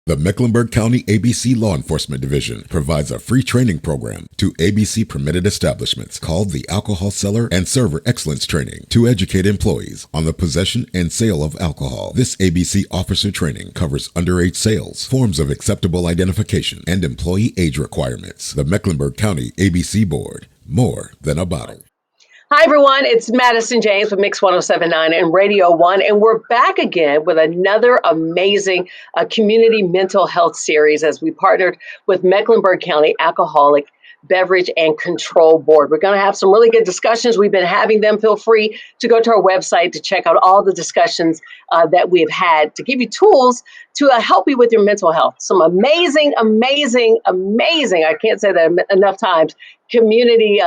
The Mecklenburg County ABC Law Enforcement Division provides a free training program to ABC permitted establishments called the Alcohol Seller and Server Excellence Training to educate employees on the possession and sale of alcohol. This ABC officer training covers underage sales, forms of acceptable identification, and employee age requirements. The Mecklenburg County ABC Board, more than a bottle. Hi, everyone. It's Madison James with Mix 1079 and Radio 1, and we're back again with another amazing community mental health series as we partnered with Mecklenburg County Alcoholic Beverage and Control Board. We're going to have some really good discussions. We've been having them. Feel free to go to our website to check out all the discussions that we've had to give you tools to help you with your mental health. Some amazing, I can't say that enough times, community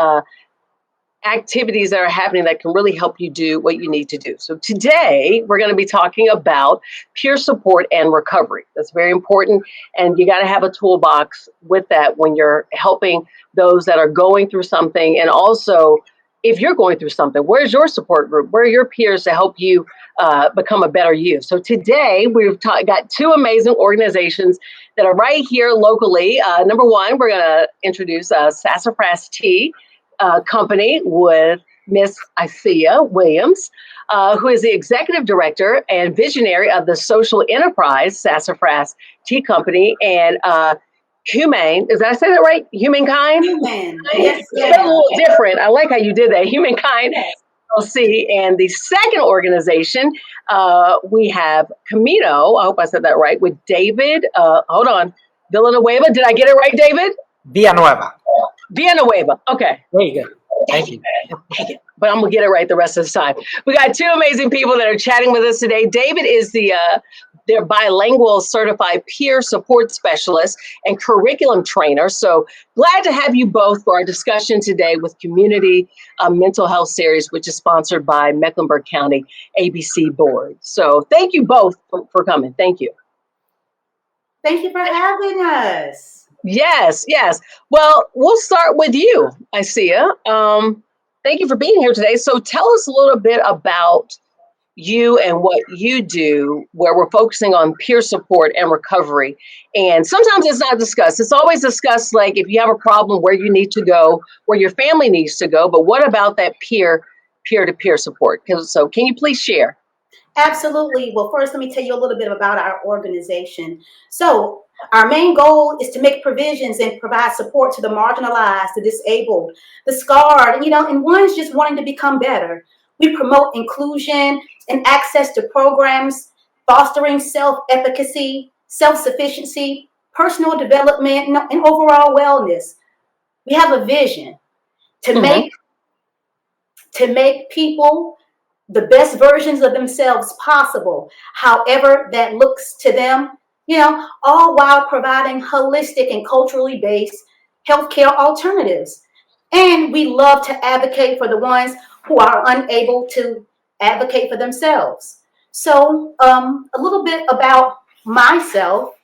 activities that are happening that can really help you do what you need to do. So today we're going to be talking about peer support and recovery. That's very important. And you got to have a toolbox with that when you're helping those that are going through something. And also, if you're going through something, where's your support group? Where are your peers to help you become a better you? So today we've got two amazing organizations that are right here locally. Number one, we're going to introduce Sassafras Tea Company with Miss Asiya Williams, who is the executive director and visionary of the social enterprise Sassafras Tea Company, and Hueman. Did I say that right? Hueman Kind. Hueman. Yes. It's a little different. I like how you did that. Hueman Kind LLC. And the second organization, we have Camino. I hope I said that right. With David. Hold on. Villanueva. Did I get it right, David? Villanueva. Okay. There you go. Thank you. But I'm going to get it right the rest of the time. We got two amazing people that are chatting with us today. David is their bilingual certified peer support specialist and curriculum trainer. So glad to have you both for our discussion today with Community Mental Health Series, which is sponsored by Mecklenburg County ABC Board. So thank you both for coming. Thank you. Thank you for having us. Yes. Well, we'll start with you, Asiya. Thank you for being here today. So tell us a little bit about you and what you do, where we're focusing on peer support and recovery. And sometimes it's not discussed. It's always discussed, like if you have a problem, where you need to go, where your family needs to go. But what about that peer-to-peer support? So can you please share? Absolutely. Well, first, let me tell you a little bit about our organization. So our main goal is to make provisions and provide support to the marginalized, the disabled, the scarred, and ones just wanting to become better. We promote inclusion and access to programs, fostering self-efficacy, self-sufficiency, personal development, and overall wellness. We have a vision to make people the best versions of themselves possible, however that looks to them, all while providing holistic and culturally based healthcare alternatives. And we love to advocate for the ones who are unable to advocate for themselves. So a little bit about myself.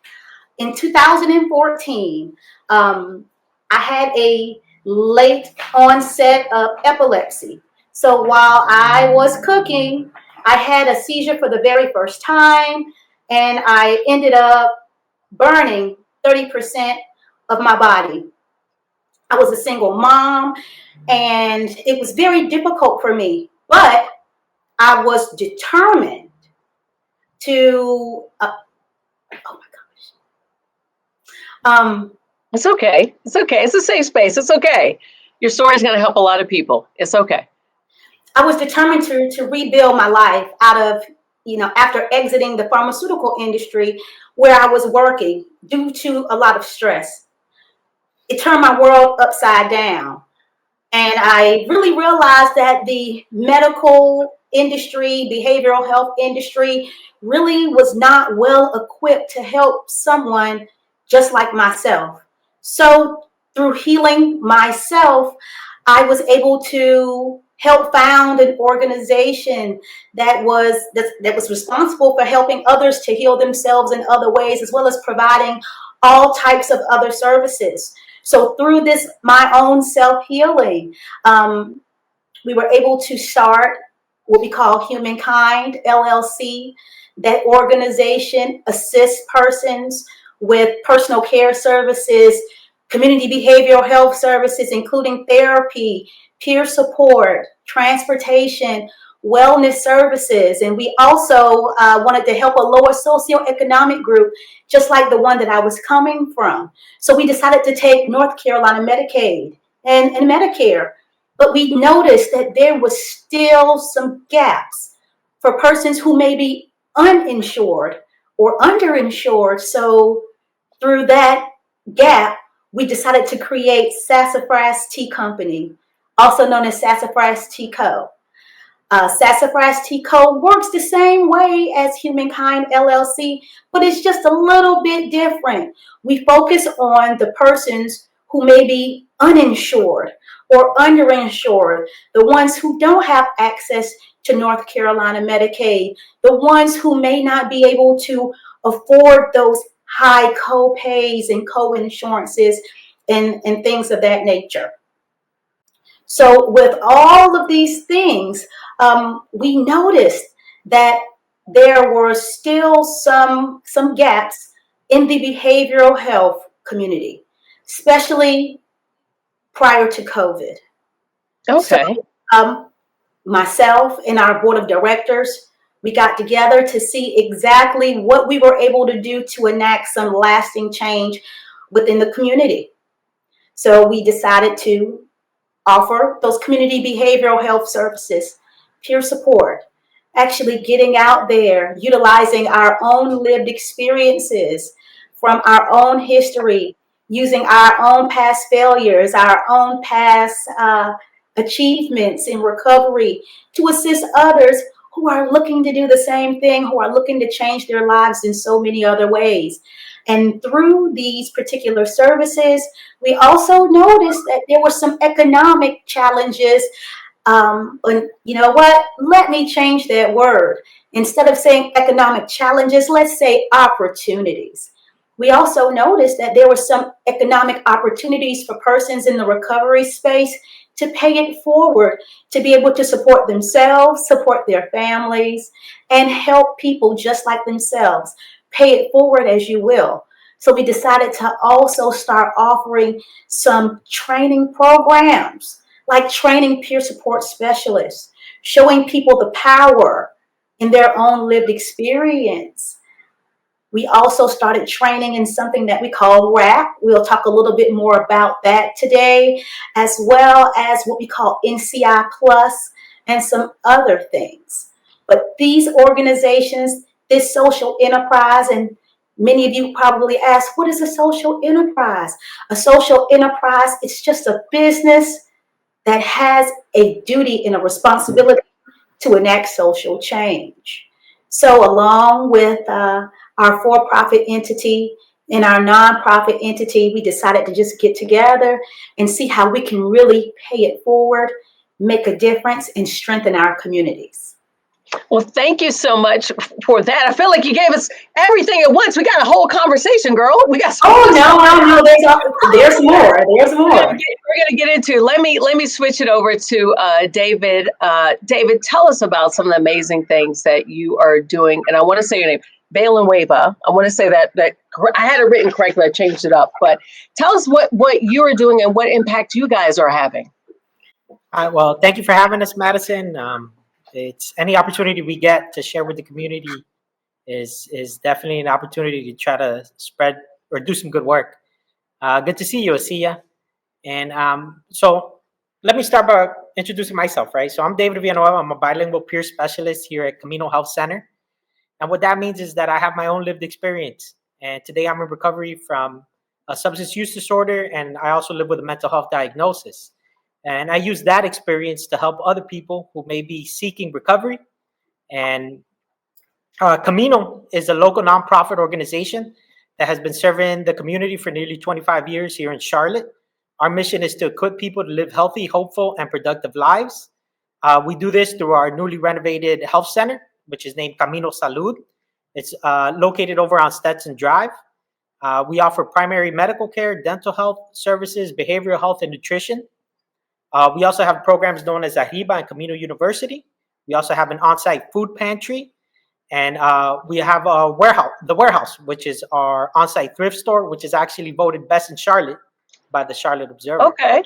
In 2014, I had a late onset of epilepsy. So while I was cooking, I had a seizure for the very first time, and I ended up burning 30% of my body. I was a single mom, and it was very difficult for me, but I was determined to, oh my gosh. It's okay. It's a safe space. It's okay. Your story is going to help a lot of people. It's okay. I was determined to rebuild my life out of, after exiting the pharmaceutical industry where I was working due to a lot of stress. It turned my world upside down. And I really realized that the medical industry, behavioral health industry, really was not well equipped to help someone just like myself. So through healing myself, I was able to help found an organization that was responsible for helping others to heal themselves in other ways, as well as providing all types of other services. So through this, my own self-healing, we were able to start what we call Hueman Kind LLC. That organization assists persons with personal care services, community behavioral health services, including therapy, peer support, transportation, wellness services. And we also wanted to help a lower socioeconomic group, just like the one that I was coming from. So we decided to take North Carolina Medicaid and Medicare. But we noticed that there was still some gaps for persons who may be uninsured or underinsured. So through that gap, we decided to create Sassafras Tea Company, also known as Sassafras Tea Co. Sassafras Tea Co. works the same way as Hueman Kind LLC, but it's just a little bit different. We focus on the persons who may be uninsured or underinsured, the ones who don't have access to North Carolina Medicaid, the ones who may not be able to afford those high co-pays and co-insurances and things of that nature. So with all of these things, we noticed that there were still some gaps in the behavioral health community, especially prior to COVID. Okay. So, myself and our board of directors, we got together to see exactly what we were able to do to enact some lasting change within the community. So we decided to offer those community behavioral health services, peer support, actually getting out there, utilizing our own lived experiences from our own history, using our own past failures, our own past achievements in recovery to assist others who are looking to do the same thing, who are looking to change their lives in so many other ways. And through these particular services, we also noticed that there were some economic challenges. And you know what? Let me change that word. Instead of saying economic challenges, let's say opportunities. We also noticed that there were some economic opportunities for persons in the recovery space to pay it forward, to be able to support themselves, support their families, and help people just like themselves. Pay it forward as you will. So we decided to also start offering some training programs, like training peer support specialists, showing people the power in their own lived experience. We also started training in something that we call RAP. We'll talk a little bit more about that today, as well as what we call NCI Plus and some other things. But these organizations, this social enterprise, and many of you probably ask, what is a social enterprise? A social enterprise is just a business that has a duty and a responsibility to enact social change. So along with our for-profit entity and our nonprofit entity, we decided to just get together and see how we can really pay it forward, make a difference, and strengthen our communities. Well, thank you so much for that. I feel like you gave us everything at once. We got a whole conversation, girl. We got. Oh no! There's more. There's more. We're gonna get into. Let me switch it over to David. David, tell us about some of the amazing things that you are doing. And I want to say your name, Villanueva. I want to say that I had it written correctly. I changed it up. But tell us what you are doing and what impact you guys are having. Well, thank you for having us, Madison. It's any opportunity we get to share with the community is definitely an opportunity to try to spread or do some good work. Good to see you, Asiya. And so let me start by introducing myself, right? So I'm David Villanueva. I'm a bilingual peer specialist here at Camino Health Center. And what that means is that I have my own lived experience. And today I'm in recovery from a substance use disorder, and I also live with a mental health diagnosis. And I use that experience to help other people who may be seeking recovery. And Camino is a local nonprofit organization that has been serving the community for nearly 25 years here in Charlotte. Our mission is to equip people to live healthy, hopeful, and productive lives. We do this through our newly renovated health center, which is named Camino Salud. It's located over on Stetson Drive. We offer primary medical care, dental health services, behavioral health, and nutrition. We also have programs known as Arriba and Camino University. We also have an on-site food pantry. And we have the warehouse, which is our on-site thrift store, which is actually voted best in Charlotte by the Charlotte Observer. Okay.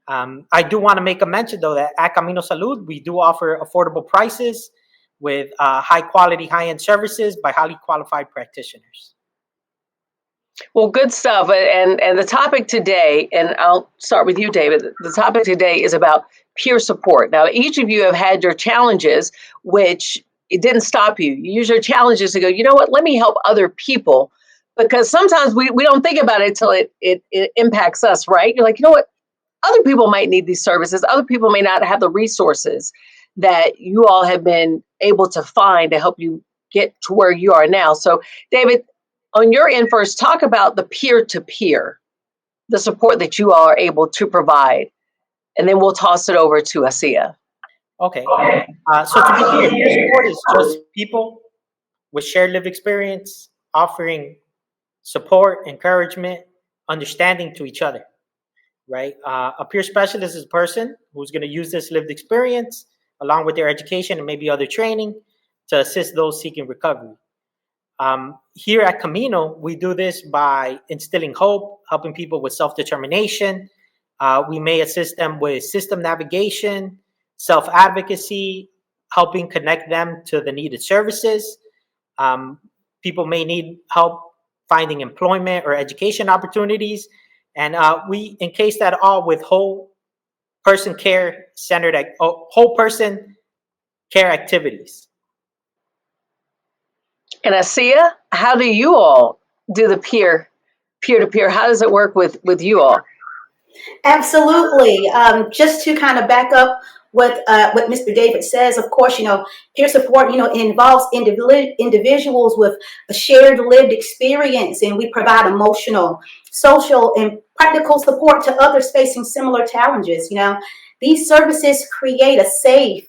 I do want to make a mention, though, that at Camino Salud, we do offer affordable prices with high quality, high-end services by highly qualified practitioners. Well, good stuff. And the topic today, and I'll start with you, David. The topic today is about peer support. Now, each of you have had your challenges, which it didn't stop you. You use your challenges to go, you know what, let me help other people. Because sometimes we don't think about it until it impacts us, right? You're like, you know what, other people might need these services. Other people may not have the resources that you all have been able to find to help you get to where you are now. So, David, on your end first, talk about the peer-to-peer, the support that you all are able to provide, and then we'll toss it over to Asiya. Okay. So to be clear, peer support is just people with shared lived experience offering support, encouragement, understanding to each other, right? A peer specialist is a person who's going to use this lived experience along with their education and maybe other training to assist those seeking recovery. Here at Camino, we do this by instilling hope, helping people with self-determination. We may assist them with system navigation, self-advocacy, helping connect them to the needed services. People may need help finding employment or education opportunities. And we encase that all with whole person care activities. And Asiya, how do you all do the peer-to-peer? How does it work with you all? Absolutely. Just to kind of back up what Mr. David says, of course, peer support, it involves individuals with a shared lived experience, and we provide emotional, social, and practical support to others facing similar challenges. These services create a safe,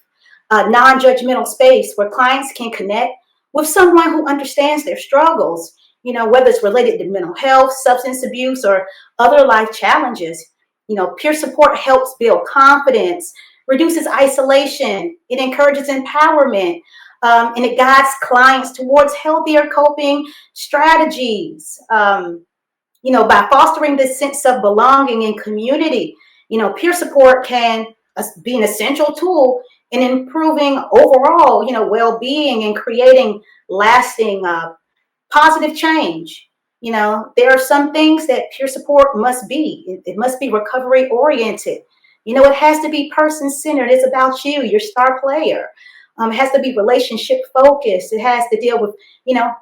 non-judgmental space where clients can connect with someone who understands their struggles, whether it's related to mental health, substance abuse, or other life challenges. Peer support helps build confidence, reduces isolation, it encourages empowerment, and it guides clients towards healthier coping strategies. By fostering this sense of belonging and community, peer support can be an essential tool in improving overall, well-being and creating lasting positive change. There are some things that peer support must be. It must be recovery oriented. It has to be person-centered. It's about you, your star player. It has to be relationship focused. It has to deal with,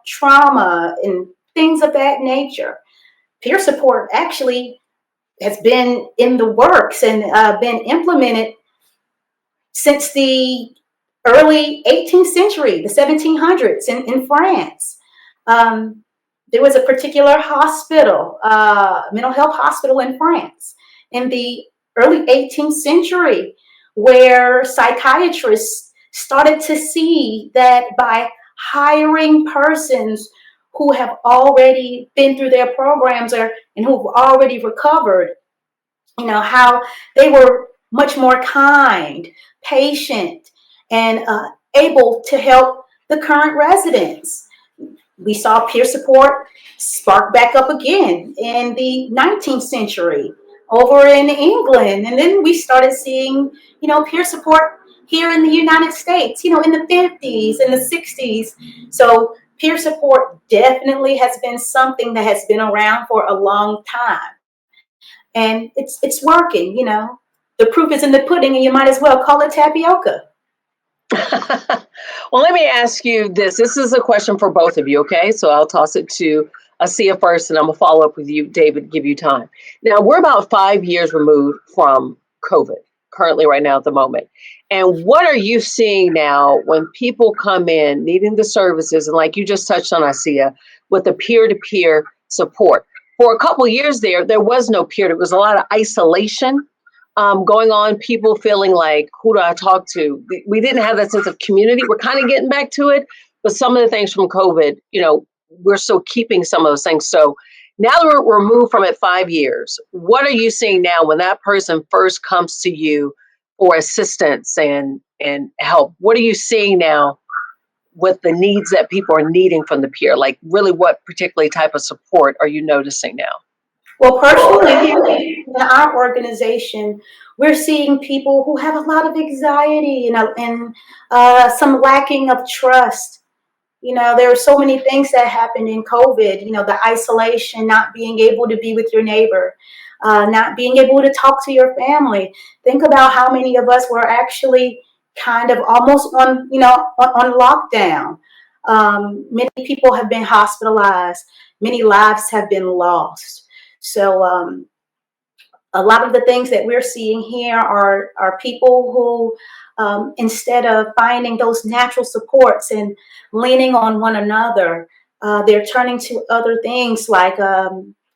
trauma and things of that nature. Peer support actually has been in the works and been implemented since the early 18th century, the 1700s in France. There was a particular hospital, mental health hospital in France in the early 18th century, where psychiatrists started to see that by hiring persons who have already been through their programs and who've already recovered, how they were much more kind, patient, and able to help the current residents. We saw peer support spark back up again in the 19th century over in England. And then we started seeing, peer support here in the United States, in the 50s and the 60s. So peer support definitely has been something that has been around for a long time. And it's working, The proof is in the pudding, and you might as well call it tapioca. Well, let me ask you this. This is a question for both of you, okay? So I'll toss it to Asiya first, and I'm going to follow up with you, David, give you time. Now, we're about 5 years removed from COVID, currently right now at the moment. And what are you seeing now when people come in needing the services, and like you just touched on, Asiya, with the peer-to-peer support? For a couple of years there was no peer. There was a lot of isolation going on, people feeling like, who do I talk to? We didn't have that sense of community. We're kind of getting back to it, but some of the things from COVID, we're still keeping some of those things. So now that we're removed from it 5 years, what are you seeing now when that person first comes to you for assistance and help? What are you seeing now with the needs that people are needing from the peer? Like really what particularly type of support are you noticing now? Well, personally, in our organization, we're seeing people who have a lot of anxiety and some lacking of trust. There are so many things that happened in COVID, the isolation, not being able to be with your neighbor, not being able to talk to your family. Think about how many of us were actually kind of almost on lockdown. Many people have been hospitalized. Many lives have been lost. So a lot of the things that we're seeing here are people who, instead of finding those natural supports and leaning on one another, they're turning to other things like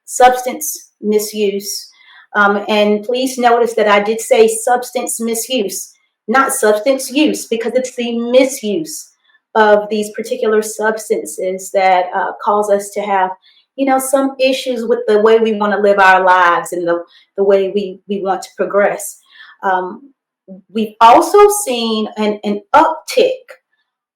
substance misuse. And please notice that I did say substance misuse, not substance use, because it's the misuse of these particular substances that cause us to have some issues with the way we want to live our lives and the way we want to progress. We've also seen an uptick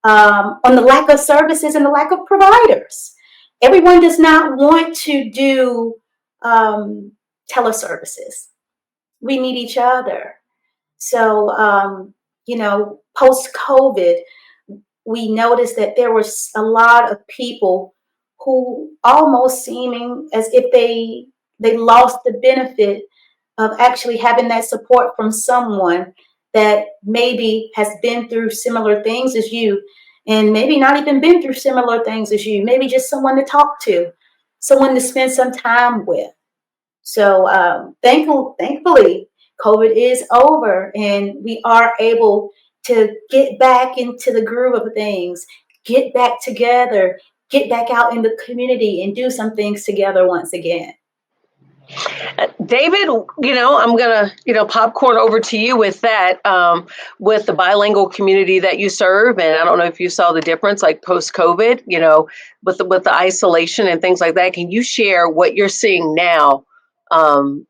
on the lack of services and the lack of providers. Everyone does not want to do teleservices. We need each other. So, post-COVID, we noticed that there was a lot of people who almost seeming as if they lost the benefit of actually having that support from someone that maybe has been through similar things as you, and maybe not even been through similar things as you, maybe just someone to talk to, someone to spend some time with. So thankfully, COVID is over and we are able to get back into the groove of things, get back together, get back out in the community and do some things together once again. David, I'm going to, popcorn over to you with that, with the bilingual community that you serve. And I don't know if you saw the difference, like post-COVID, with the isolation and things like that. Can you share what you're seeing now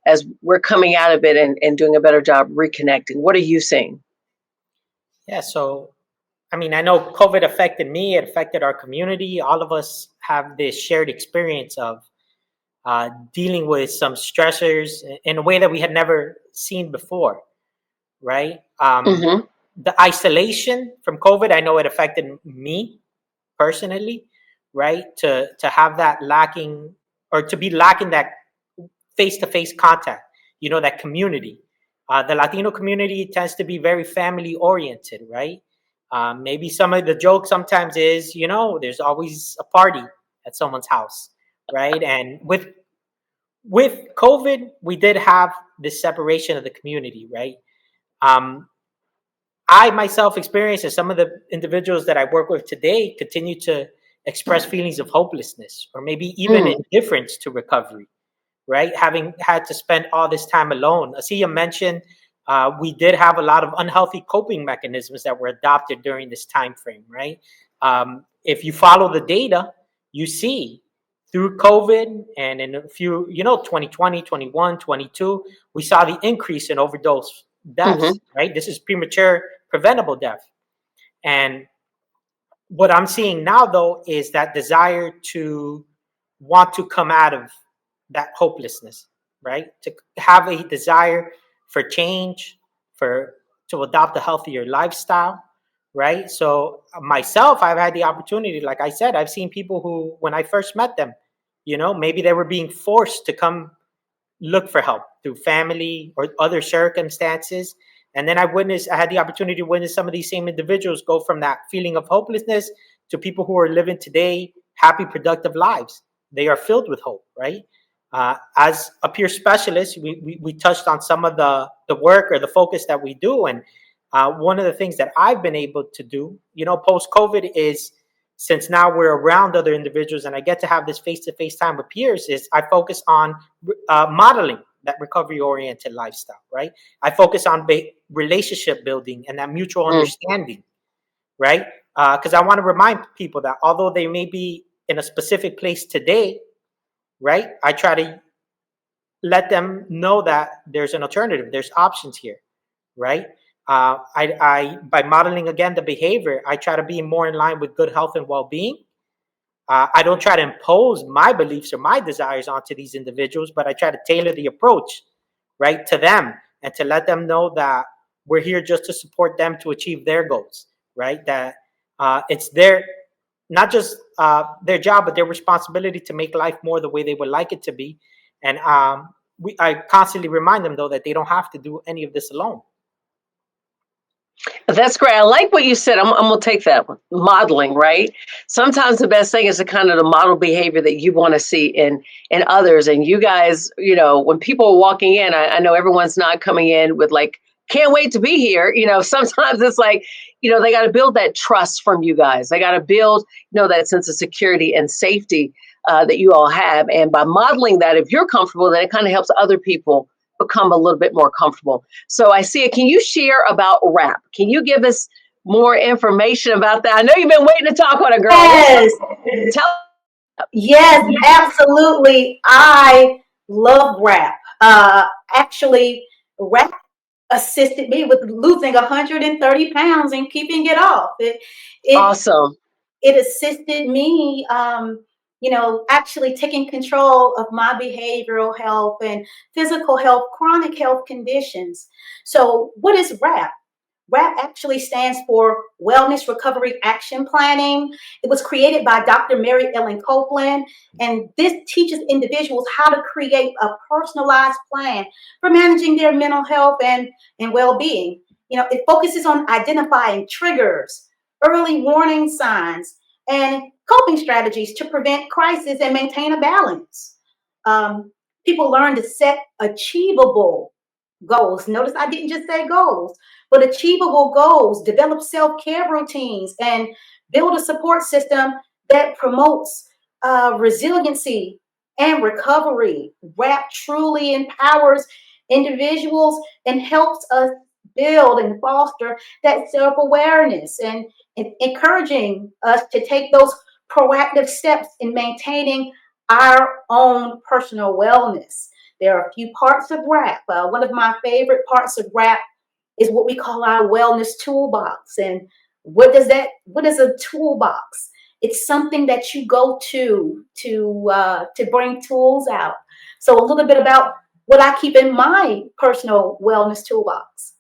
as we're coming out of it and doing a better job reconnecting? What are you seeing? Yeah, so, I know COVID affected me. It affected our community. All of us have this shared experience of dealing with some stressors in a way that we had never seen before, right? The isolation from COVID, I know it affected me personally, right? To have that lacking, or to be lacking that face-to-face contact, that community. The Latino community tends to be very family-oriented, right? Maybe some of the joke sometimes is, there's always a party at someone's house, right? And with COVID, we did have this separation of the community, right? I myself experienced, and some of the individuals that I work with today continue to express feelings of hopelessness or maybe even indifference to recovery, right? Having had to spend all this time alone. Asiya mentioned we did have a lot of unhealthy coping mechanisms that were adopted during this time frame, right? If you follow the data, you see through COVID and in a few, 2020, 21, 22, we saw the increase in overdose deaths, right? This is premature preventable death. And what I'm seeing now, though, is that desire to want to come out of that hopelessness, right? To have a desire for change, to adopt a healthier lifestyle, right? So myself, I've had the opportunity, like I said, I've seen people who, when I first met them, maybe they were being forced to come look for help through family or other circumstances. And then I had the opportunity to witness some of these same individuals go from that feeling of hopelessness to people who are living today happy, productive lives. They are filled with hope, right? As a peer specialist, we touched on some of the work or the focus that we do. And one of the things that I've been able to do, post-COVID is, since now we're around other individuals and I get to have this face-to-face time with peers, is I focus on modeling that recovery-oriented lifestyle, right? I focus on relationship building and that mutual understanding, right? Because I want to remind people that although they may be in a specific place today, right? I try to let them know that there's an alternative, there's options here, right? By modeling again the behavior, I try to be more in line with good health and well-being. I don't try to impose my beliefs or my desires onto these individuals, but I try to tailor the approach, right, to them, and to let them know that we're here just to support them to achieve their goals, right? That it's their, not just their job, but their responsibility to make life more the way they would like it to be. And I constantly remind them, though, that they don't have to do any of this alone. That's great. I like what you said. I'm gonna take that one. Modeling, right? Sometimes the best thing is to kind of the model behavior that you want to see in others. And you guys, when people are walking in, I know everyone's not coming in with like, can't wait to be here. Sometimes it's like, they got to build that trust from you guys. They got to build, that sense of security and safety that you all have. And by modeling that, if you're comfortable, then it kind of helps other people become a little bit more comfortable. So Asiya, can you share about RAP? Can you give us more information about that? I know you've been waiting to talk on it, girl. Yes. Yes, absolutely. I love RAP. Actually, RAP assisted me with losing 130 pounds and keeping it off. Awesome. It assisted me, actually taking control of my behavioral health and physical health, chronic health conditions. So what is RAP? RAP actually stands for Wellness Recovery Action Planning. It was created by Dr. Mary Ellen Copeland, and this teaches individuals how to create a personalized plan for managing their mental health and well-being. It focuses on identifying triggers, early warning signs, and coping strategies to prevent crisis and maintain a balance. People learn to set achievable goals. Notice I didn't just say goals, but achievable goals, develop self-care routines, and build a support system that promotes resiliency and recovery. RAP truly empowers individuals and helps us build and foster that self-awareness and encouraging us to take those proactive steps in maintaining our own personal wellness. There are a few parts of RAP. One of my favorite parts of RAP is what we call our wellness toolbox. And what is a toolbox? It's something that you go to bring tools out. So a little bit about what I keep in my personal wellness toolbox.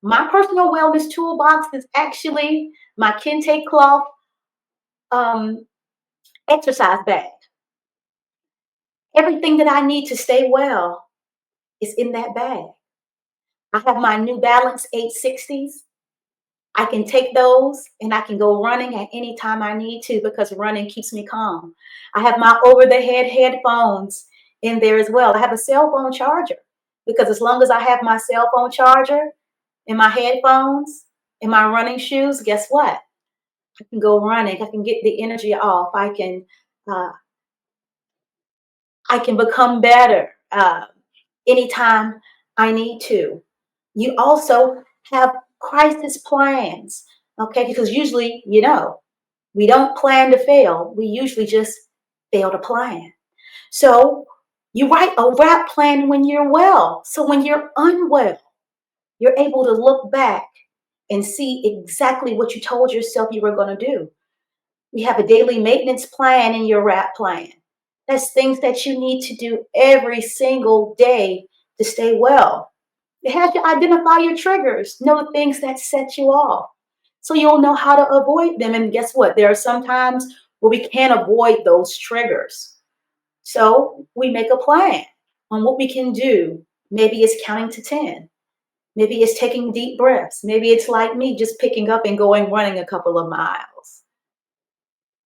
My personal wellness toolbox is actually my kente cloth exercise bag. Everything that I need to stay well is in that bag. I have my New Balance 860s. I can take those and I can go running at any time I need to because running keeps me calm. I have my over-the-head headphones in there as well. I have a cell phone charger because as long as I have my cell phone charger and my headphones and my running shoes, guess what? I can go running. I can get the energy off. I can become better anytime I need to. You also have crisis plans, okay? Because usually, we don't plan to fail. We usually just fail to plan. So you write a RAP plan when you're well. So when you're unwell, you're able to look back and see exactly what you told yourself you were going to do. We have a daily maintenance plan in your RAP plan. That's things that you need to do every single day to stay well. It has you identify your triggers, know the things that set you off, so you'll know how to avoid them. And guess what? There are some times where we can't avoid those triggers. So we make a plan on what we can do. Maybe it's counting to 10. Maybe it's taking deep breaths. Maybe it's like me, just picking up and going running a couple of miles.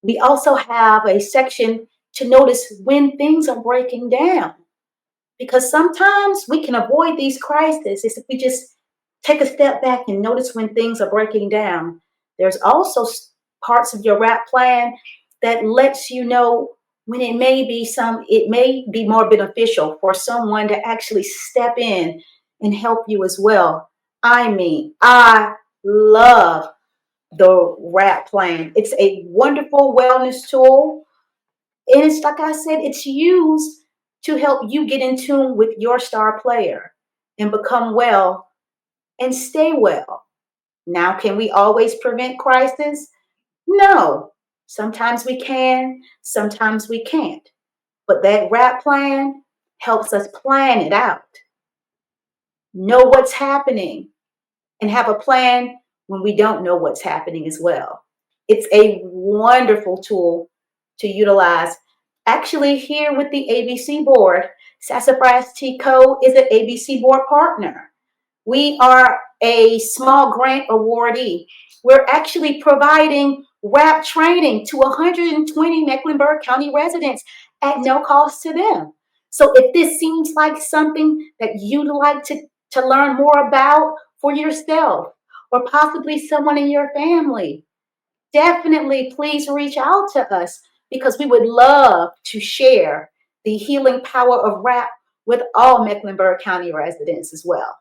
We also have a section to notice when things are breaking down. Because sometimes we can avoid these crises if we just take a step back and notice when things are breaking down. There's also parts of your RAP plan that lets you know when it may be more beneficial for someone to actually step in and help you as well. I love the RAP plan. It's a wonderful wellness tool. And it's like I said, it's used to help you get in tune with your star player and become well and stay well. Now, can we always prevent crisis? No. Sometimes we can, sometimes we can't. But that RAP plan helps us plan it out, know what's happening, and have a plan when we don't know what's happening as well. It's a wonderful tool to utilize. Actually, here with the ABC board, Sassafras Tea Co is an ABC board partner. We are a small grant awardee. We're actually providing RAP training to 120 Mecklenburg County residents at no cost to them. So if this seems like something that you'd like to learn more about for yourself or possibly someone in your family, definitely please reach out to us because we would love to share the healing power of RAP with all Mecklenburg County residents as well.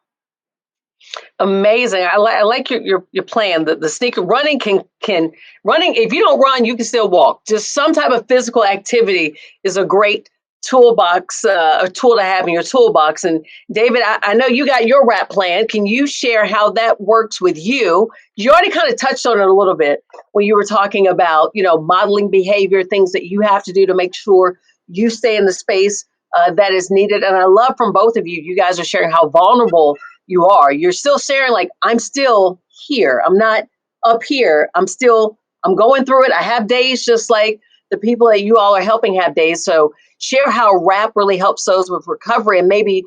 Amazing. I like your plan. The sneaker running can running. If you don't run, you can still walk. Just some type of physical activity is a great toolbox, a tool to have in your toolbox. And David, I know you got your RAP plan. Can you share how that works with you? You already kind of touched on it a little bit when you were talking about, modeling behavior, things that you have to do to make sure you stay in the space that is needed. And I love from both of you, you guys are sharing how vulnerable you are. You're still sharing like, I'm still here. I'm not up here. I'm going through it. I have days just like the people that you all are helping have days. So share how RAP really helps those with recovery, and maybe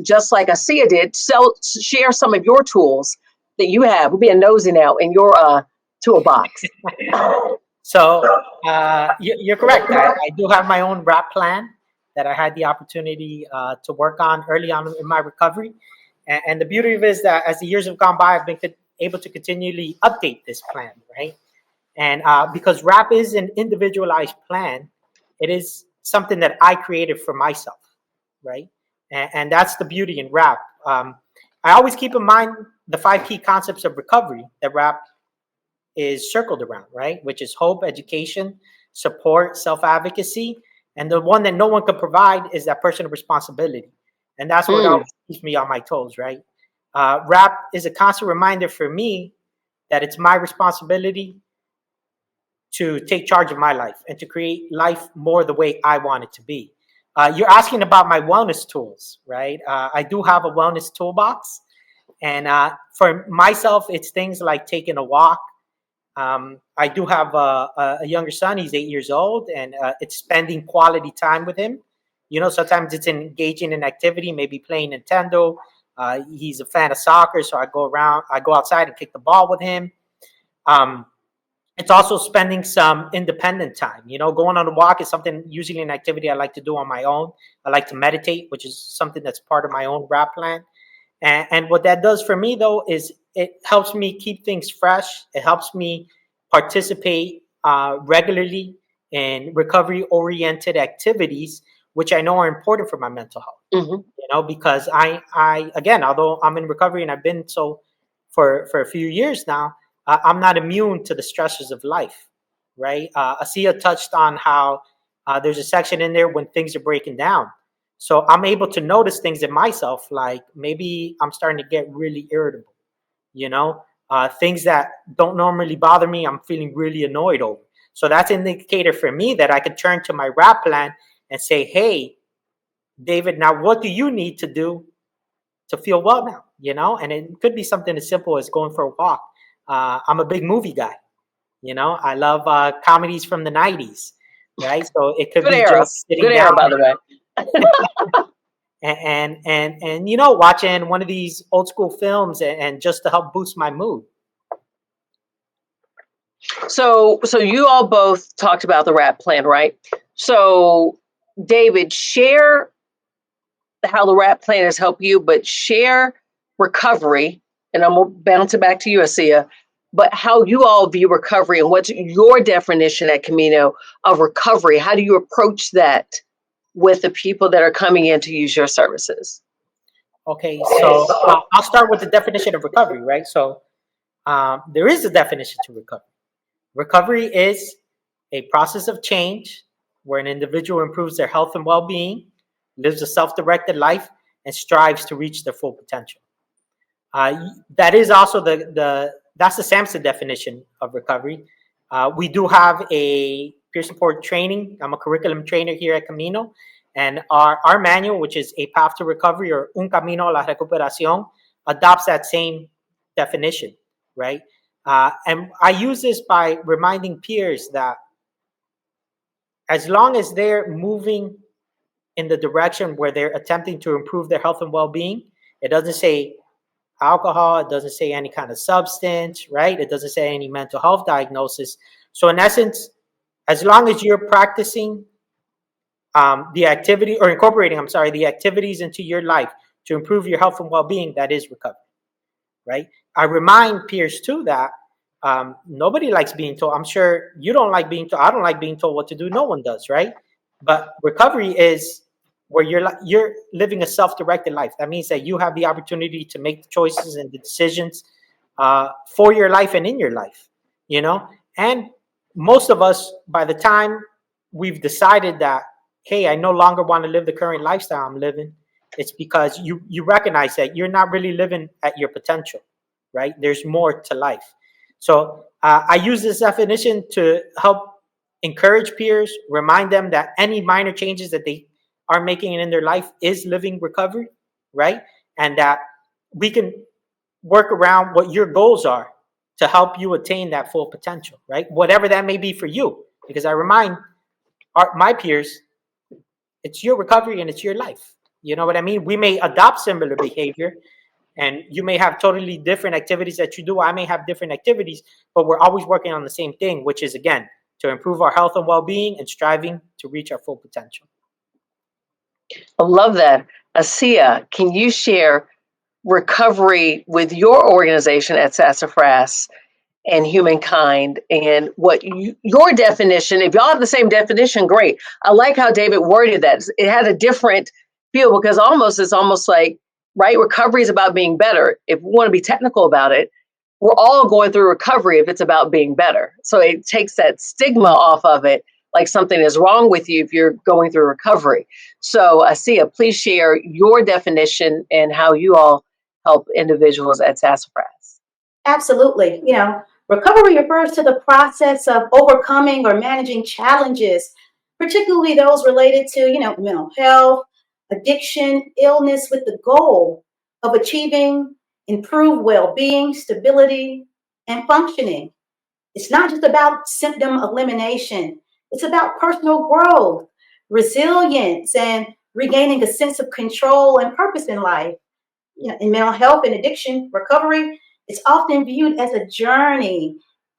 just like Asiya did, share some of your tools that you have. We're being nosy now in your toolbox. So you're correct. I do have my own RAP plan that I had the opportunity to work on early on in my recovery. And the beauty of it is that as the years have gone by, I've been able to continually update this plan, right? And because RAP is an individualized plan, it is something that I created for myself, right? And that's the beauty in RAP. I always keep in mind the 5 key concepts of recovery that RAP is circled around, right? Which is hope, education, support, self-advocacy. And the one that no one can provide is that personal responsibility. And that's what always keeps me on my toes, right? RAP is a constant reminder for me that it's my responsibility to take charge of my life and to create life more the way I want it to be. You're asking about my wellness tools, right? I do have a wellness toolbox. And for myself, it's things like taking a walk. I do have a younger son. He's 8 years old, and it's spending quality time with him. Sometimes it's engaging in activity, maybe playing Nintendo. He's a fan of soccer, so I go outside and kick the ball with him. It's also spending some independent time. Going on a walk is something, usually an activity I like to do on my own. I like to meditate, which is something that's part of my own RAP plan. And what that does for me, though, is it helps me keep things fresh. It helps me participate regularly in recovery-oriented activities, which I know are important for my mental health. Because again, although I'm in recovery and I've been so for a few years now, I'm not immune to the stresses of life, right? Asiya touched on how there's a section in there when things are breaking down. So I'm able to notice things in myself, like maybe I'm starting to get really irritable, things that don't normally bother me, I'm feeling really annoyed over. So that's an indicator for me that I could turn to my RAP plan and say, hey, David, now what do you need to do to feel well now? And it could be something as simple as going for a walk. I'm a big movie guy. I love comedies from the 90s, right? So it could Good be era. just sitting Good down, era, by the way. and watching one of these old school films and just to help boost my mood. So you all both talked about the RAP plan, right? So David, share how the RAP plan has helped you, but share recovery, and I'm going to bounce it back to you, Asiya, but how you all view recovery and what's your definition at Camino of recovery? How do you approach that with the people that are coming in to use your services? Okay, so I'll start with the definition of recovery, right? So there is a definition to recovery. Recovery is a process of change where an individual improves their health and well-being, lives a self-directed life, and strives to reach their full potential. That is also that's the SAMHSA definition of recovery. We do have a peer support training. I'm a curriculum trainer here at Camino, and our manual, which is A Path to Recovery, or Un Camino a la Recuperación, adopts that same definition, right? And I use this by reminding peers that as long as they're moving in the direction where they're attempting to improve their health and well-being, it doesn't say alcohol, it doesn't say any kind of substance, right? It doesn't say any mental health diagnosis. So in essence, as long as you're practicing the activity, or incorporating, the activities into your life to improve your health and well-being, that is recovery, right? I remind peers too that nobody likes being told. I'm sure you don't like being told. I don't like being told what to do. No one does, right? But recovery is where you're living a self-directed life. That means that you have the opportunity to make the choices and the decisions for your life and in your life, And most of us, by the time we've decided that, hey, I no longer want to live the current lifestyle I'm living, it's because you recognize that you're not really living at your potential, right? There's more to life. So I use this definition to help encourage peers, remind them that any minor changes that they are making in their life is living recovery, right? And that we can work around what your goals are to help you attain that full potential, right? Whatever that may be for you. Because I remind my peers, it's your recovery and it's your life. You know what I mean? We may adopt similar behavior, and you may have totally different activities that you do. I may have different activities, but we're always working on the same thing, which is, again, to improve our health and well-being and striving to reach our full potential. I love that. Asiya, can you share recovery with your organization at Sassafras and Hueman Kind, and what your definition, if y'all have the same definition, great. I like how David worded that. It had a different feel, because it's almost like, right, recovery is about being better. If we want to be technical about it, we're all going through recovery if it's about being better. So it takes that stigma off of it, like something is wrong with you if you're going through recovery. So Asiya, please share your definition and how you all help individuals at Sassafras. Absolutely. Recovery refers to the process of overcoming or managing challenges, particularly those related to, mental health, addiction, illness, with the goal of achieving improved well-being, stability, and functioning. It's not just about symptom elimination. It's about personal growth, resilience, and regaining a sense of control and purpose in life. In mental health and addiction recovery, it's often viewed as a journey,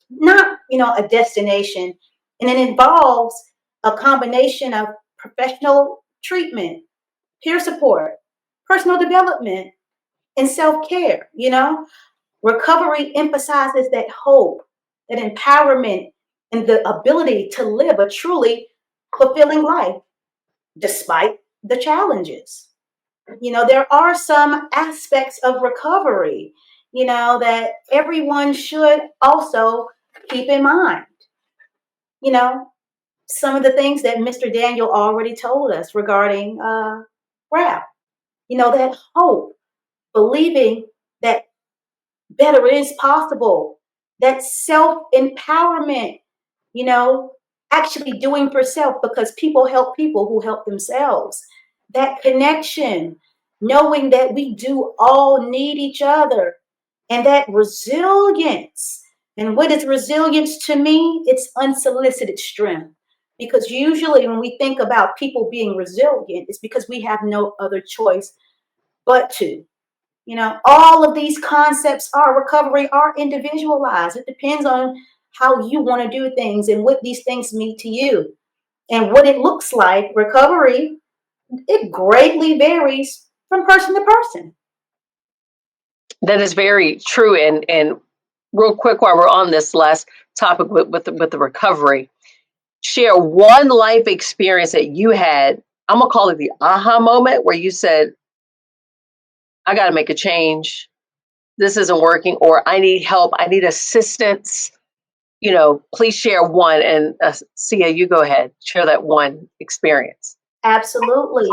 not, a destination. And it involves a combination of professional treatment, peer support, personal development, and self-care. Recovery emphasizes that hope, that empowerment, and the ability to live a truly fulfilling life despite the challenges. There are some aspects of recovery, that everyone should also keep in mind. Some of the things that Mr. Daniel already told us regarding RAP, that hope, believing that better is possible, that self-empowerment, actually doing for self, because people help people who help themselves. That connection, knowing that we do all need each other, and that resilience. And what is resilience to me? It's unsolicited strength. Because usually when we think about people being resilient, it's because we have no other choice but to. All of these concepts recovery are individualized. It depends on how you want to do things and what these things mean to you. And what it looks like, recovery, it greatly varies from person to person. That is very true. And real quick, while we're on this last topic with the recovery, share one life experience that you had. I'm going to call it the aha moment, where you said, I got to make a change. This isn't working, or I need help. I need assistance. Please share one. And Sia, you go ahead. Share that one experience. Absolutely.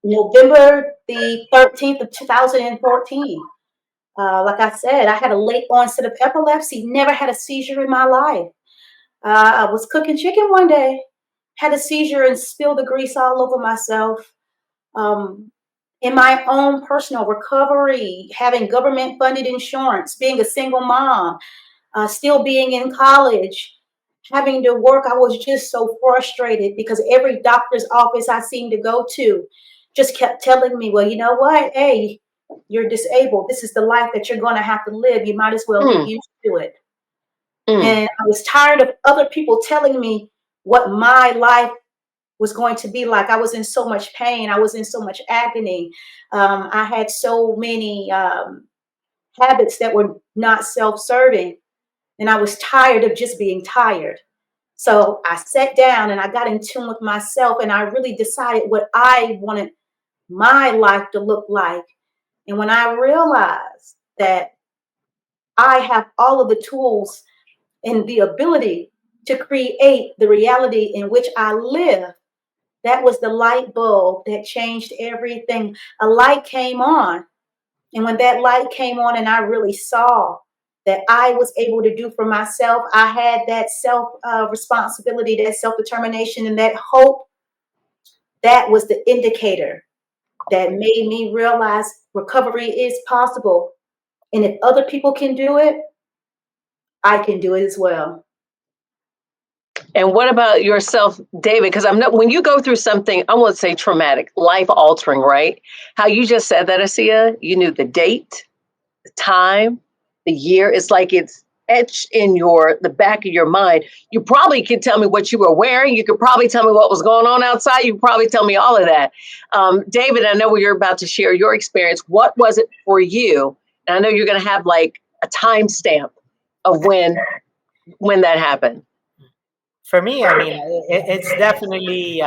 November the 13th of 2014, Like I said, I had a late onset of epilepsy, never had a seizure in my life. I was cooking chicken one day, had a seizure and spilled the grease all over myself. Um, in my own personal recovery, having government funded insurance, being a single mom, still being in college, having to work, I was just so frustrated because every doctor's office I seemed to go to just kept telling me, well, you know what? Hey, you're disabled. This is the life that you're going to have to live. You might as well get Mm, used to it. mm. And I was tired of other people telling me what my life was going to be like. I was in so much pain. I was in so much agony. I had so many habits that were not self-serving. And I was tired of just being tired. So I sat down and I got in tune with myself and I really decided what I wanted my life to look like. And when I realized that I have all of the tools and the ability to create the reality in which I live, that was the light bulb that changed everything. A light came on. And when that light came on and I really saw that I was able to do for myself, I had that self responsibility, that self determination, and that hope. That was the indicator that made me realize recovery is possible. And if other people can do it, I can do it as well. And what about yourself, David? Because I'm not, when you go through something, I won't say traumatic, life altering, right? How you just said that, Asiya, you knew the date, the time, the year. It's like it's etched in the back of your mind. You probably could tell me what you were wearing. You could probably tell me what was going on outside. You could probably tell me all of that. David, I know you're about to share your experience. What was it for you? And I know you're going to have like a timestamp of when that happened. For me, I mean, it's definitely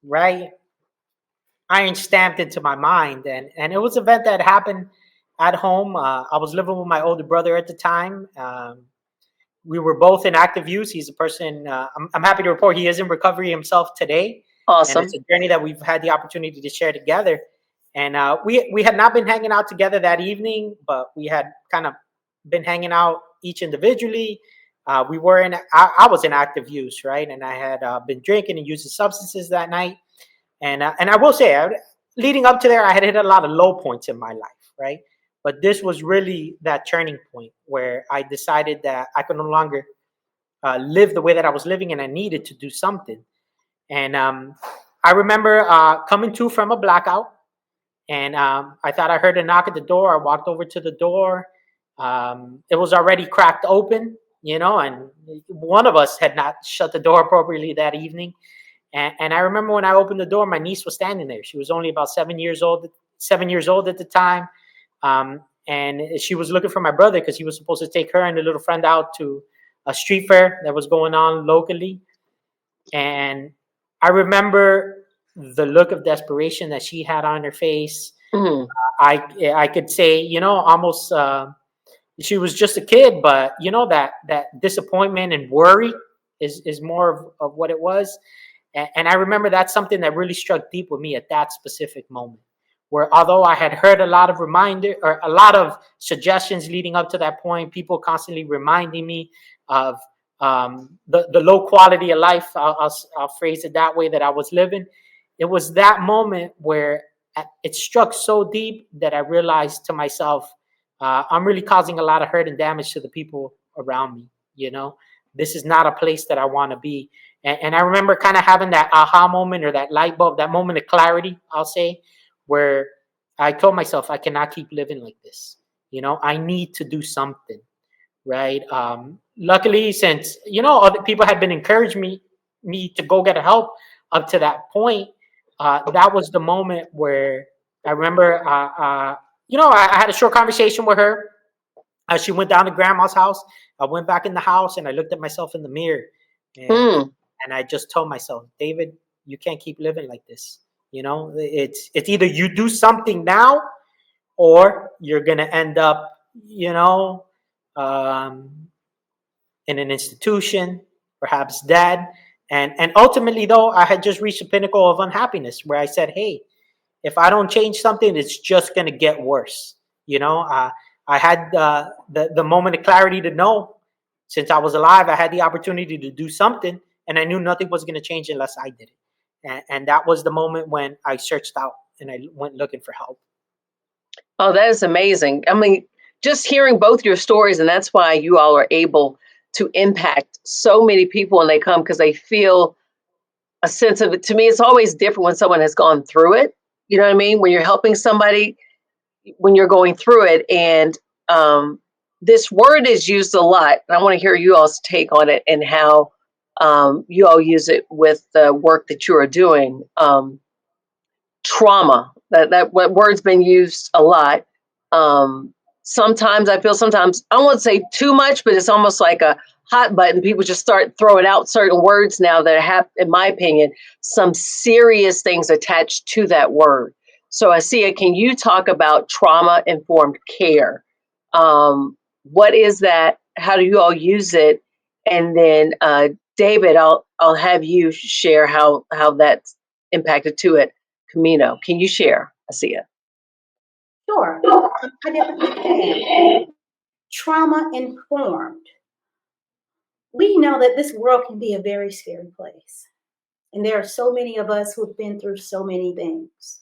right iron stamped into my mind, and it was an event that happened at home. I was living with my older brother at the time. We were both in active use. He's a person. I'm happy to report he is in recovery himself today, and Awesome. it's a journey that we've had the opportunity to share together. And we had not been hanging out together that evening, but we had kind of been hanging out each individually. We were in. I was in active use, right, and I had been drinking and using substances that night. And I will say, leading up to there, I had hit a lot of low points in my life, right? But this was really that turning point where I decided that I could no longer live the way that I was living, and I needed to do something. And I remember coming to from a blackout, and I thought I heard a knock at the door. I walked over to the door. It was already cracked open, and one of us had not shut the door appropriately that evening. And I remember when I opened the door, my niece was standing there. She was only about 7 years old at the time. And she was looking for my brother because he was supposed to take her and the little friend out to a street fair that was going on locally. And I remember the look of desperation that she had on her face. Mhm. I could say, almost she was just a kid, but that disappointment and worry is more of what it was. And I remember that's something that really struck deep with me at that specific moment, where although I had heard a lot of suggestions leading up to that point, people constantly reminding me of the low quality of life, I'll phrase it that way, that I was living. It was that moment where it struck so deep that I realized to myself, I'm really causing a lot of hurt and damage to the people around me. This is not a place that I want to be. And I remember kind of having that aha moment, or that light bulb, that moment of clarity, I'll say, where I told myself, I cannot keep living like this. I need to do something, right? Luckily, since, other people had been encouraging me to go get help up to that point, that was the moment where I remember, I had a short conversation with her. She went down to grandma's house. I went back in the house and I looked at myself in the mirror. And I just told myself, David, you can't keep living like this. It's either you do something now, or you're gonna end up, in an institution, perhaps dead. And ultimately, though, I had just reached a pinnacle of unhappiness where I said, hey, if I don't change something, it's just gonna get worse. I had the moment of clarity to know, since I was alive, I had the opportunity to do something, and I knew nothing was going to change unless I did it. And that was the moment when I searched out and I went looking for help. Oh, that is amazing. I mean, just hearing both your stories, and that's why you all are able to impact so many people when they come, because they feel a sense of it. To me, it's always different when someone has gone through it. You know what I mean? When you're helping somebody, when you're going through it. And this word is used a lot. And I want to hear you all's take on it and how you all use it with the work that you are doing. Trauma, that word's been used a lot. Sometimes I feel, sometimes I won't say too much, but it's almost like a hot button. People just start throwing out certain words now that have, in my opinion, some serious things attached to that word. So Asiya, can you talk about trauma-informed care? What is that? How do you all use it? And then David, I'll have you share how that's impacted to it. Camino, can you share, Asiya? Sure, I definitely can. Trauma informed. We know that this world can be a very scary place. And there are so many of us who've been through so many things.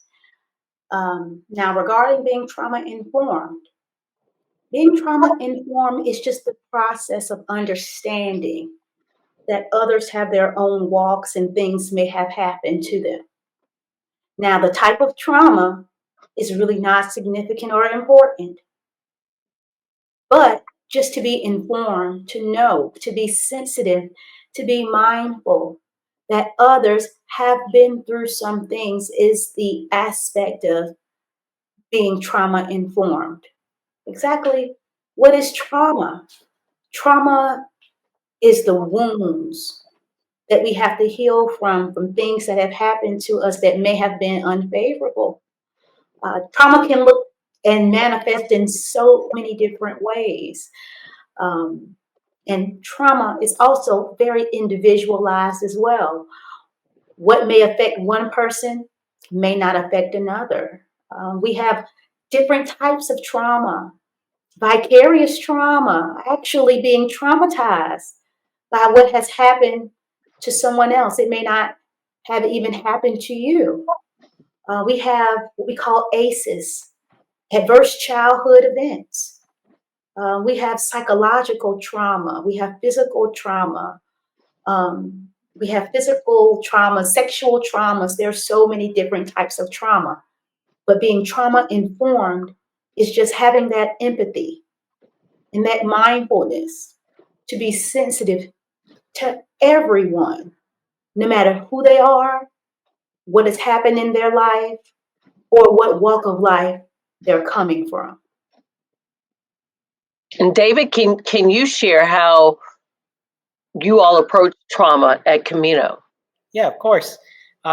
Now, regarding being trauma informed is just the process of understanding that others have their own walks and things may have happened to them. Now, the type of trauma is really not significant or important, but just to be informed, to know, to be sensitive, to be mindful that others have been through some things is the aspect of being trauma informed. Exactly. What is trauma? Trauma is the wounds that we have to heal from things that have happened to us that may have been unfavorable. Trauma can look and manifest in so many different ways. And trauma is also very individualized as well. What may affect one person may not affect another. We have different types of trauma. Vicarious trauma, actually being traumatized by what has happened to someone else. It may not have even happened to you. We have what we call ACEs, adverse childhood events. We have psychological trauma. We have physical trauma. We have physical trauma, sexual traumas. There are so many different types of trauma. But being trauma informed is just having that empathy and that mindfulness to be sensitive to everyone, no matter who they are, what has happened in their life, or what walk of life they're coming from. And David, can you share how you all approach trauma at Camino? Yeah, of course.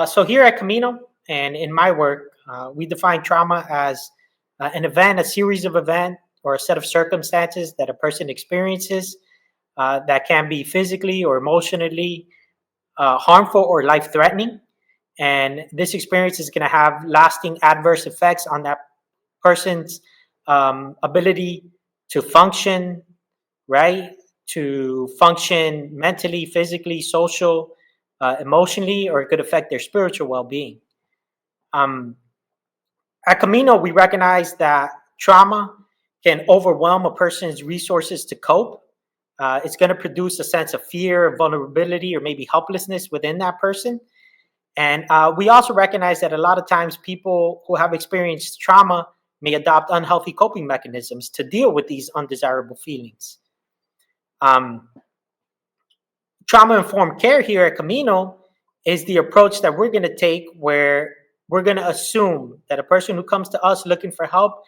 So here at Camino and in my work, we define trauma as an event, a series of events, or a set of circumstances that a person experiences that can be physically or emotionally harmful or life-threatening. And this experience is going to have lasting adverse effects on that person's ability to function, right? To function mentally, physically, social, emotionally, or it could affect their spiritual well-being. At Camino, we recognize that trauma can overwhelm a person's resources to cope. It's going to produce a sense of fear, vulnerability, or maybe helplessness within that person. And we also recognize that a lot of times people who have experienced trauma may adopt unhealthy coping mechanisms to deal with these undesirable feelings. Trauma-informed care here at Camino is the approach that we're going to take, where we're going to assume that a person who comes to us looking for help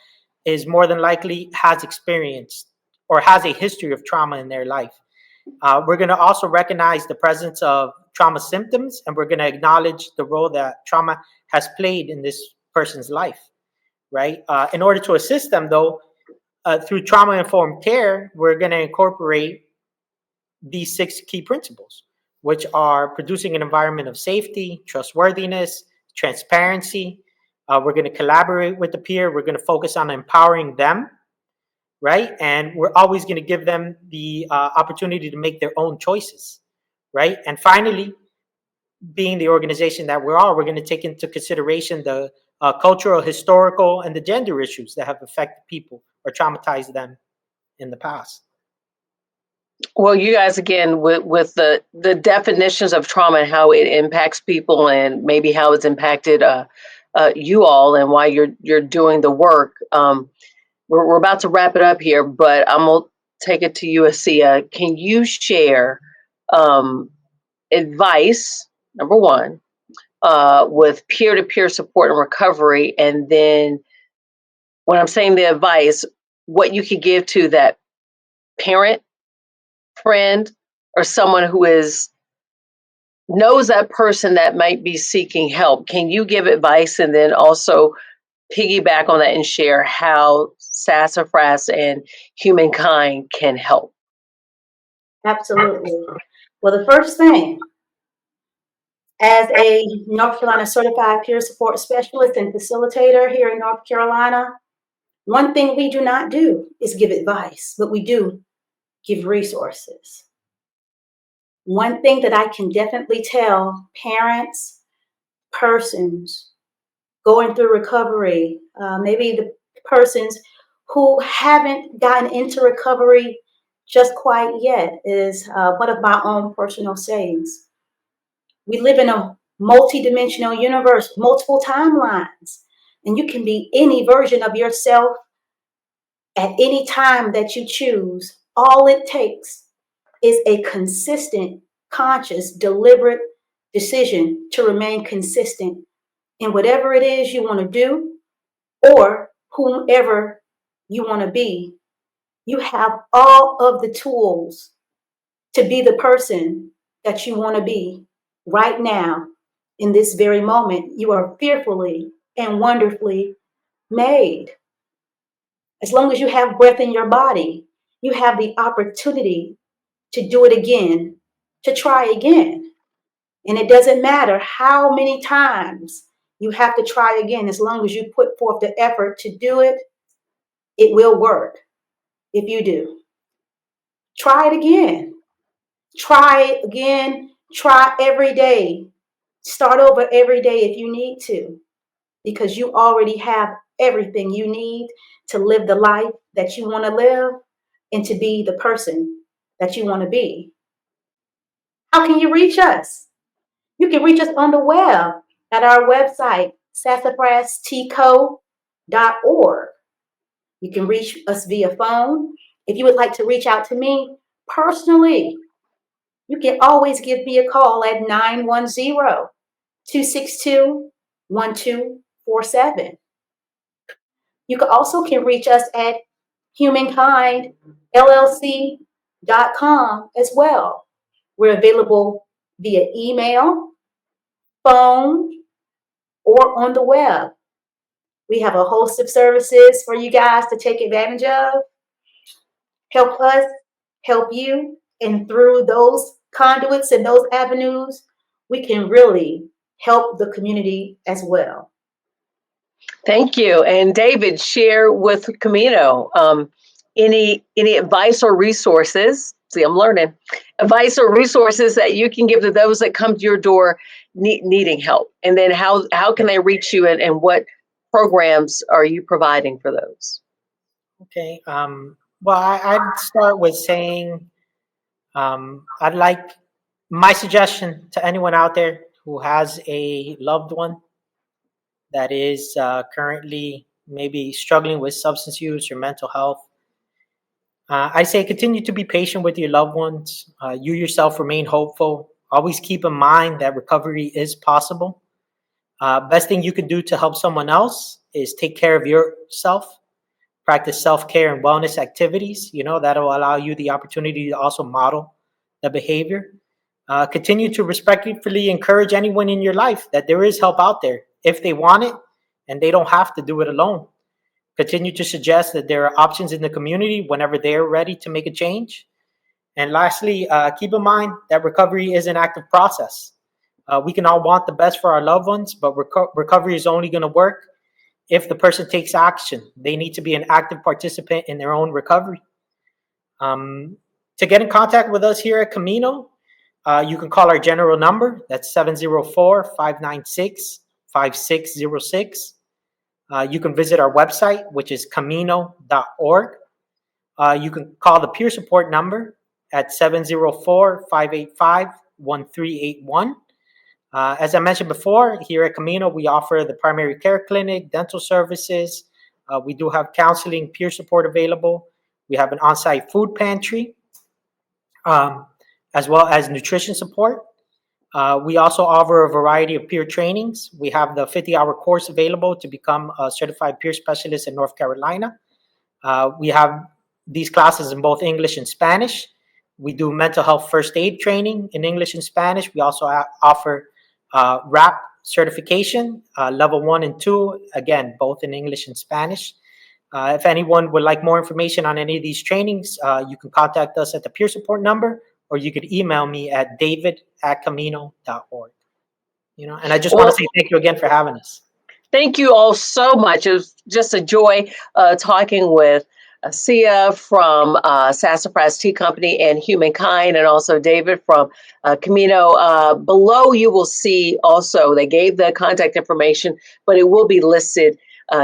is more than likely has experienced or has a history of trauma in their life. We're going to also recognize the presence of trauma symptoms, and we're going to acknowledge the role that trauma has played in this person's life, right? In order to assist them, though, through trauma-informed care, we're going to incorporate these 6 key principles, which are producing an environment of safety, trustworthiness, transparency, We're going to collaborate with the peer. We're going to focus on empowering them, right? And we're always going to give them the opportunity to make their own choices, right? And finally, being the organization that we're going to take into consideration the cultural, historical, and the gender issues that have affected people or traumatized them in the past. Well, you guys, again, with the definitions of trauma and how it impacts people, and maybe how it's impacted you all, and why you're doing the work. We're about to wrap it up here, but I'm gonna take it to you, Asiya. Can you share advice, number one, with peer-to-peer support and recovery, and then when I'm saying the advice, what you could give to that parent, friend, or someone who knows that person that might be seeking help? Can you give advice, and then also piggyback on that and share how Sassafras and Hueman Kind can help? Absolutely. Well, the first thing, as a North Carolina certified peer support specialist and facilitator here in North Carolina, one thing we do not do is give advice, but we do give resources. One thing that I can definitely tell parents, persons going through recovery, maybe the persons who haven't gotten into recovery just quite yet, is one of my own personal sayings. We live in a multi-dimensional universe, multiple timelines, and you can be any version of yourself at any time that you choose. All it takes is a consistent, conscious, deliberate decision to remain consistent in whatever it is you want to do, or whomever you want to be. You have all of the tools to be the person that you want to be right now. In this very moment, you are fearfully and wonderfully made. As long as you have breath in your body, you have the opportunity to do it again, to try again. And it doesn't matter how many times you have to try again. As long as you put forth the effort to do it, it will work. If you do, try it again. Try it again. Try every day. Start over every day if you need to, because you already have everything you need to live the life that you want to live and to be the person that you want to be. How can you reach us? You can reach us on the web at our website, sassafrasteaco.org. You can reach us via phone. If you would like to reach out to me personally, you can always give me a call at 910-262-1247. You also can reach us at Hueman Kind LLC.com as well. We're available via email, phone, or on the web. We have a host of services for you guys to take advantage of. Help us, help you, and through those conduits and those avenues, we can really help the community as well. Thank you. And David, share with Camino any advice or resources. See, I'm learning. Advice or resources that you can give to those that come to your door needing help. And then how can they reach you, and what programs are you providing for those? Okay. Well, I'd start with saying I'd like my suggestion to anyone out there who has a loved one that is currently maybe struggling with substance use or mental health. I say continue to be patient with your loved ones. You yourself remain hopeful. Always keep in mind that recovery is possible. Best thing you can do to help someone else is take care of yourself. Practice self-care and wellness activities. That'll allow you the opportunity to also model the behavior. Continue to respectfully encourage anyone in your life that there is help out there if they want it, and they don't have to do it alone. Continue to suggest that there are options in the community whenever they're ready to make a change. And lastly, keep in mind that recovery is an active process. We can all want the best for our loved ones, but recovery is only going to work if the person takes action. They need to be an active participant in their own recovery. To get in contact with us here at Camino, you can call our general number. That's 704-596-5606. You can visit our website, which is camino.org. You can call the peer support number at 704-585-1381. As I mentioned before, here at Camino, we offer the primary care clinic, dental services. We do have counseling, peer support available. We have an on-site food pantry, as well as nutrition support. We also offer a variety of peer trainings. We have the 50-hour course available to become a certified peer specialist in North Carolina. We have these classes in both English and Spanish. We do mental health first aid training in English and Spanish. We also offer RAP certification, level 1 and 2, again, both in English and Spanish. If anyone would like more information on any of these trainings, you can contact us at the peer support number, or you could email me at david@camino.org. And I just want to say thank you again for having us. Thank you all so much. It was just a joy talking with Asiya from Sassafras Tea Company and Hueman Kind, and also David from Camino. Below you will see also, they gave the contact information, but it will be listed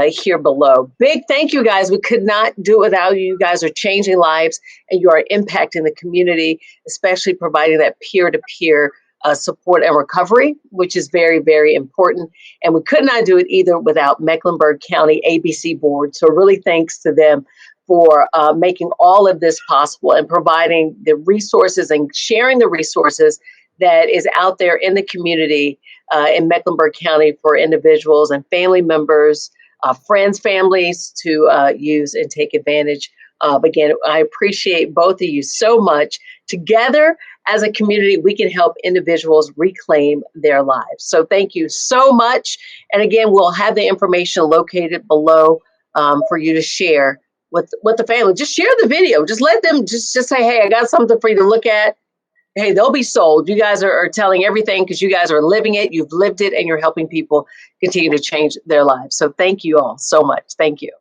here below. Big thank you, guys. We could not do it without you. You guys are changing lives, and you are impacting the community, especially providing that peer-to-peer support and recovery, which is very, very important. And we could not do it either without Mecklenburg County ABC Board. So really thanks to them for making all of this possible and providing the resources and sharing the resources that is out there in the community in Mecklenburg County for individuals and family members, friends, families to use and take advantage of. Again, I appreciate both of you so much. Together as a community, we can help individuals reclaim their lives. So thank you so much. And again, we'll have the information located below for you to share with the family. Just share the video. Just let them just say, hey, I got something for you to look at. Hey, they'll be sold. You guys are telling everything because you guys are living it. You've lived it, and you're helping people continue to change their lives. So thank you all so much. Thank you.